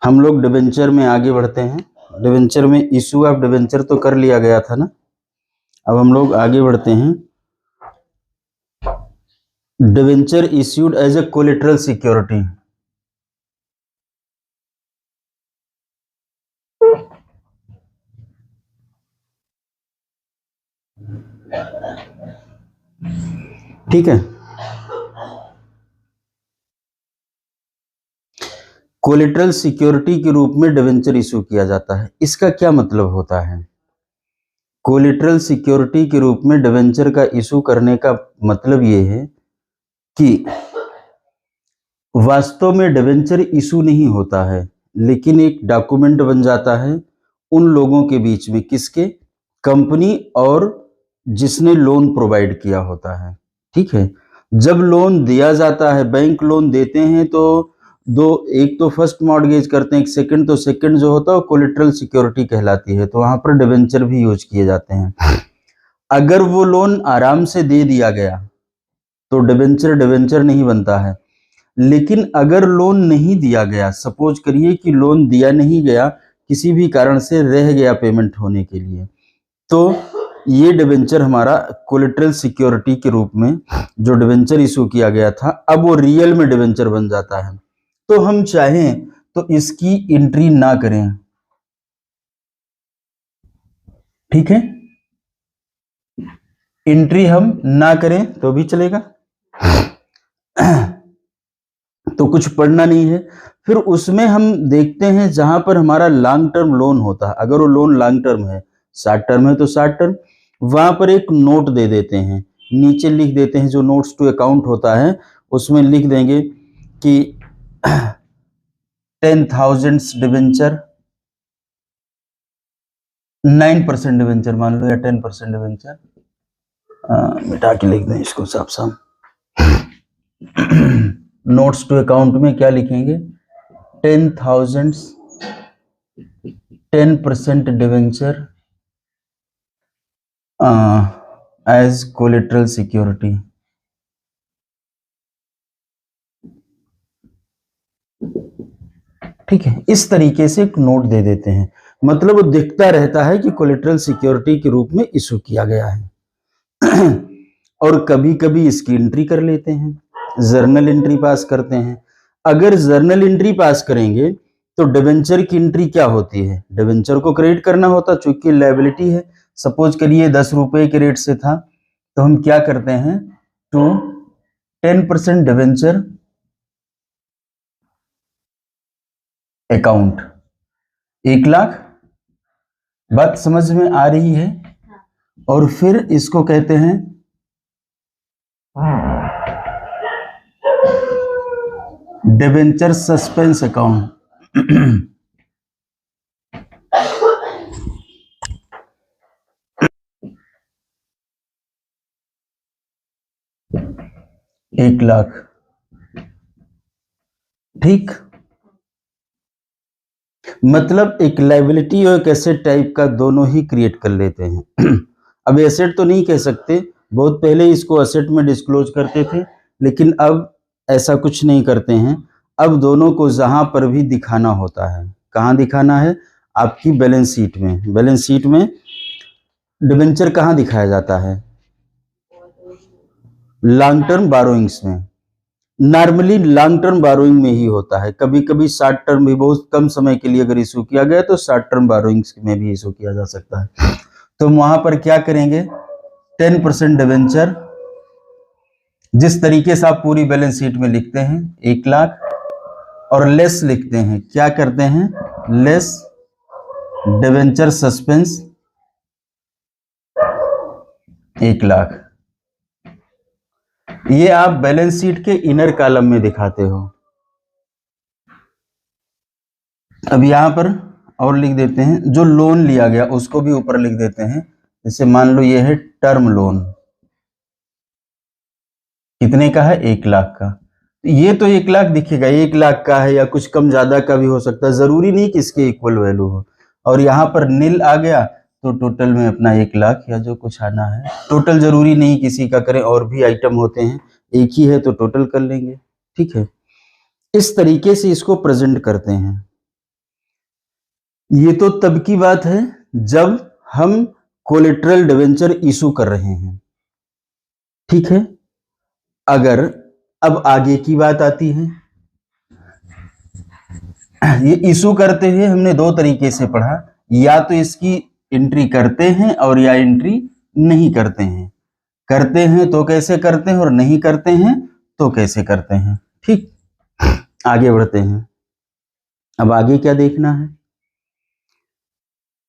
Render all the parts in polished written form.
हम लोग डिबेंचर में आगे बढ़ते हैं। डिबेंचर में इशू ऑफ डिबेंचर तो कर लिया गया था ना, अब हम लोग आगे बढ़ते हैं। Debenture issued as a collateral security. ठीक है, कोलेटरल सिक्योरिटी के रूप में डिबेंचर इशू किया जाता है। इसका क्या मतलब होता है? कोलेटरल सिक्योरिटी के रूप में डिबेंचर का इशू करने का मतलब ये है कि वास्तव में डिबेंचर इशू नहीं होता है, लेकिन एक डॉक्यूमेंट बन जाता है उन लोगों के बीच में, किसके? कंपनी और जिसने लोन प्रोवाइड किया होता है। ठीक है, जब लोन दिया जाता है, बैंक लोन देते हैं तो एक तो फर्स्ट मॉर्गेज करते हैं, एक सेकंड, तो सेकंड जो होता है वो कोलेटरल सिक्योरिटी कहलाती है, तो वहां पर डिबेंचर भी यूज किए जाते हैं। अगर वो लोन आराम से दे दिया गया तो डिबेंचर नहीं बनता है, लेकिन अगर लोन नहीं दिया गया, सपोज करिए कि लोन दिया नहीं गया, किसी भी कारण से रह गया पेमेंट होने के लिए, तो ये डिबेंचर हमारा कोलेटरल सिक्योरिटी के रूप में जो डिबेंचर इशू किया गया था, अब वो रियल में डिबेंचर बन जाता है। तो हम चाहें तो इसकी एंट्री ना करें, ठीक है, एंट्री हम ना करें तो भी चलेगा, तो कुछ पढ़ना नहीं है। फिर उसमें हम देखते हैं जहां पर हमारा लॉन्ग टर्म लोन होता है, अगर वो लोन लॉन्ग टर्म है, शॉर्ट टर्म है तो शॉर्ट टर्म, वहां पर एक नोट दे देते हैं, नीचे लिख देते हैं, जो नोट्स टू अकाउंट होता है उसमें लिख देंगे कि 10,000 डिबेंचर, 9% डिबेंचर मान लो, या 10% डिबेंचर, मिटा के लिख दें इसको साफ साफ। नोट्स टू अकाउंट में क्या लिखेंगे? 10,000 10% डिवेंचर एज कोलेटरल सिक्योरिटी। ठीक है, इस तरीके से एक नोट दे देते हैं, मतलब वो दिखता रहता है कि कोलेटरल सिक्योरिटी के रूप में इशू किया गया है। और कभी कभी इसकी एंट्री कर लेते हैं, जर्नल एंट्री पास करते हैं। अगर जर्नल एंट्री पास करेंगे तो डिवेंचर की एंट्री क्या होती है? डिवेंचर को क्रेडिट करना होता, चूंकि लायबिलिटी है। सपोज करिए 10 रुपए के रेट से था, तो हम क्या करते हैं, टू 10% डिवेंचर अकाउंट 1 लाख। बात समझ में आ रही है? और फिर इसको कहते हैं डिवेंचर सस्पेंस अकाउंट। एक लाख, ठीक, मतलब एक लायबिलिटी और एक एसेट टाइप का दोनों ही क्रिएट कर लेते हैं। अब एसेट तो नहीं कह सकते, बहुत पहले इसको एसेट में डिस्क्लोज करते थे, लेकिन अब ऐसा कुछ नहीं करते हैं। अब दोनों को जहां पर भी दिखाना होता है, कहां दिखाना है? आपकी बैलेंस शीट में। बैलेंस शीट में डिबेंचर कहां दिखाया जाता है? लॉन्ग टर्म बारोइंग्स में। नॉर्मली लॉन्ग टर्म बारोइंग में ही होता है, कभी कभी शॉर्ट टर्म भी, बहुत कम समय के लिए अगर इशू किया गया तो शॉर्ट टर्म बारोइंग्स में भी इशू किया जा सकता है। तो वहां पर क्या करेंगे, 10% डिवेंचर, जिस तरीके से आप पूरी बैलेंस शीट में लिखते हैं 1 लाख, और लेस लिखते हैं, क्या करते हैं, लेस डिवेंचर सस्पेंस 1 लाख। ये आप बैलेंस शीट के इनर कॉलम में दिखाते हो। अब यहां पर और लिख देते हैं, जो लोन लिया गया उसको भी ऊपर लिख देते हैं। जैसे मान लो ये है टर्म लोन, कितने का है, 1 लाख का। ये तो 1 लाख दिखेगा, 1 लाख का है, या कुछ कम ज्यादा का भी हो सकता है, जरूरी नहीं कि इसके इक्वल वैल्यू हो। और यहाँ पर नील आ गया तो टोटल में अपना 1 लाख या जो कुछ आना है, टोटल जरूरी नहीं किसी का करें, और भी आइटम होते हैं, एक ही है तो टोटल कर लेंगे। ठीक है, इस तरीके से इसको प्रेजेंट करते हैं। ये तो तब की बात है जब हम कोलेटरल डिवेंचर इशू कर रहे हैं, ठीक है। अगर अब आगे की बात आती है, ये इशू करते हुए हमने दो तरीके से पढ़ा, या तो इसकी एंट्री करते हैं और या एंट्री नहीं करते हैं। करते हैं तो कैसे करते हैं और नहीं करते हैं तो कैसे करते हैं, ठीक। आगे बढ़ते हैं। अब आगे क्या देखना है,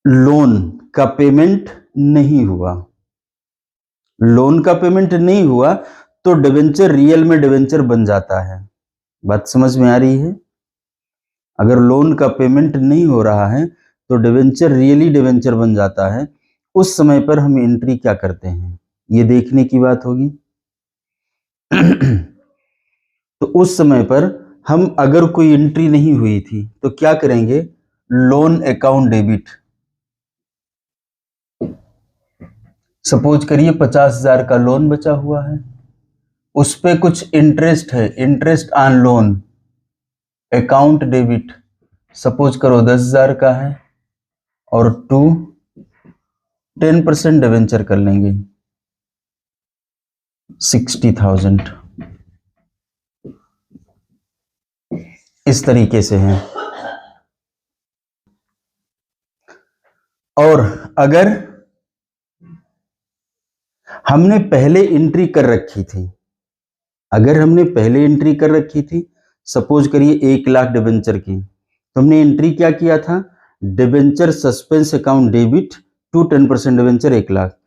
लोन का पेमेंट नहीं हुआ, लोन का पेमेंट नहीं हुआ तो डिवेंचर रियल में डिवेंचर बन जाता है। बात समझ में आ रही है? अगर लोन का पेमेंट नहीं हो रहा है तो डिवेंचर रियली डिवेंचर बन जाता है। उस समय पर हम एंट्री क्या करते हैं ये देखने की बात होगी। तो उस समय पर हम अगर कोई एंट्री नहीं हुई थी तो क्या करेंगे, लोन अकाउंट डेबिट। सपोज करिए 50,000 का लोन बचा हुआ है, उस पे कुछ इंटरेस्ट है, interest on loan, account debit. Suppose करो 10,000 का है और 10% डिवेंचर कर लेंगे 60,000, इस तरीके से है। और अगर हमने पहले एंट्री कर रखी थी, अगर हमने पहले एंट्री कर रखी थी, सपोज करिए 1 लाख डिवेंचर की, तो हमने एंट्री क्या किया था, debenture suspense account debit to 10% debenture 1 lakh.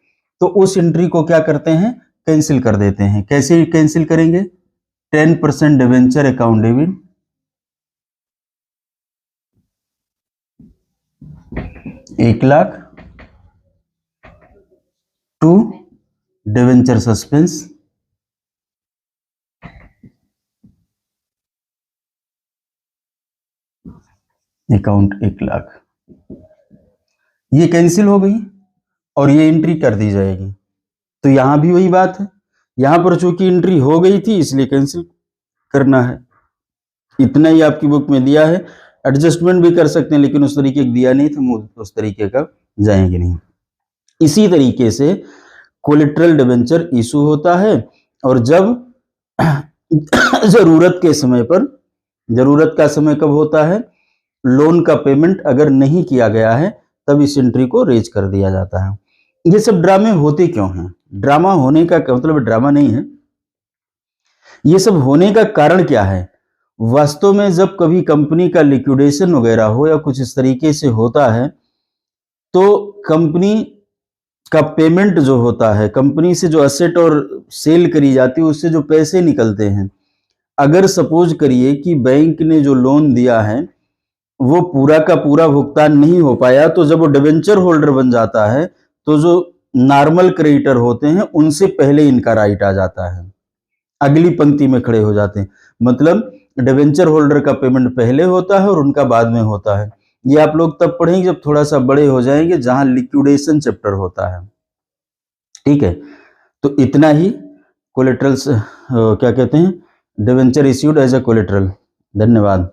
तो उस एंट्री को क्या करते हैं, कैंसिल कर देते हैं। कैसे कैंसिल करेंगे, 10% debenture account debit 1 lakh to debenture suspense account 1 lakh, ये कैंसिल हो गई और ये एंट्री कर दी जाएगी। तो यहां भी वही बात है, यहां पर चूंकि एंट्री हो गई थी इसलिए कैंसिल करना है। इतना ही आपकी बुक में दिया है, एडजस्टमेंट भी कर सकते हैं लेकिन उस तरीके का दिया नहीं था, उस तरीके का जाएंगे नहीं। इसी तरीके से कोलेटरल डिवेंचर इशू होता है और जब जरूरत के समय पर, जरूरत का समय कब होता है, लोन का पेमेंट अगर नहीं किया गया है तब इस एंट्री को रेज कर दिया जाता है। ये सब ड्रामे होते क्यों हैं, ड्रामा होने का मतलब ड्रामा नहीं है, ये सब होने का कारण क्या है। वास्तव में जब कभी कंपनी का लिक्विडेशन वगैरह हो या कुछ इस तरीके से होता है तो कंपनी का पेमेंट जो होता है, कंपनी से जो असेट और सेल करी जाती है उससे जो पैसे निकलते हैं, अगर सपोज करिए कि बैंक ने जो लोन दिया है वो पूरा का पूरा भुगतान नहीं हो पाया, तो जब वो डिवेंचर होल्डर बन जाता है तो जो नॉर्मल क्रेडिटर होते हैं उनसे पहले इनका राइट आ जाता है, अगली पंक्ति में खड़े हो जाते हैं। मतलब डिवेंचर होल्डर का पेमेंट पहले होता है और उनका बाद में होता है। ये आप लोग तब पढ़ेंगे जब थोड़ा सा बड़े हो जाएंगे, जहां लिक्विडेशन चैप्टर होता है, ठीक है। तो इतना ही कोलेटरल क्या कहते हैं, debenture issued as a collateral. धन्यवाद।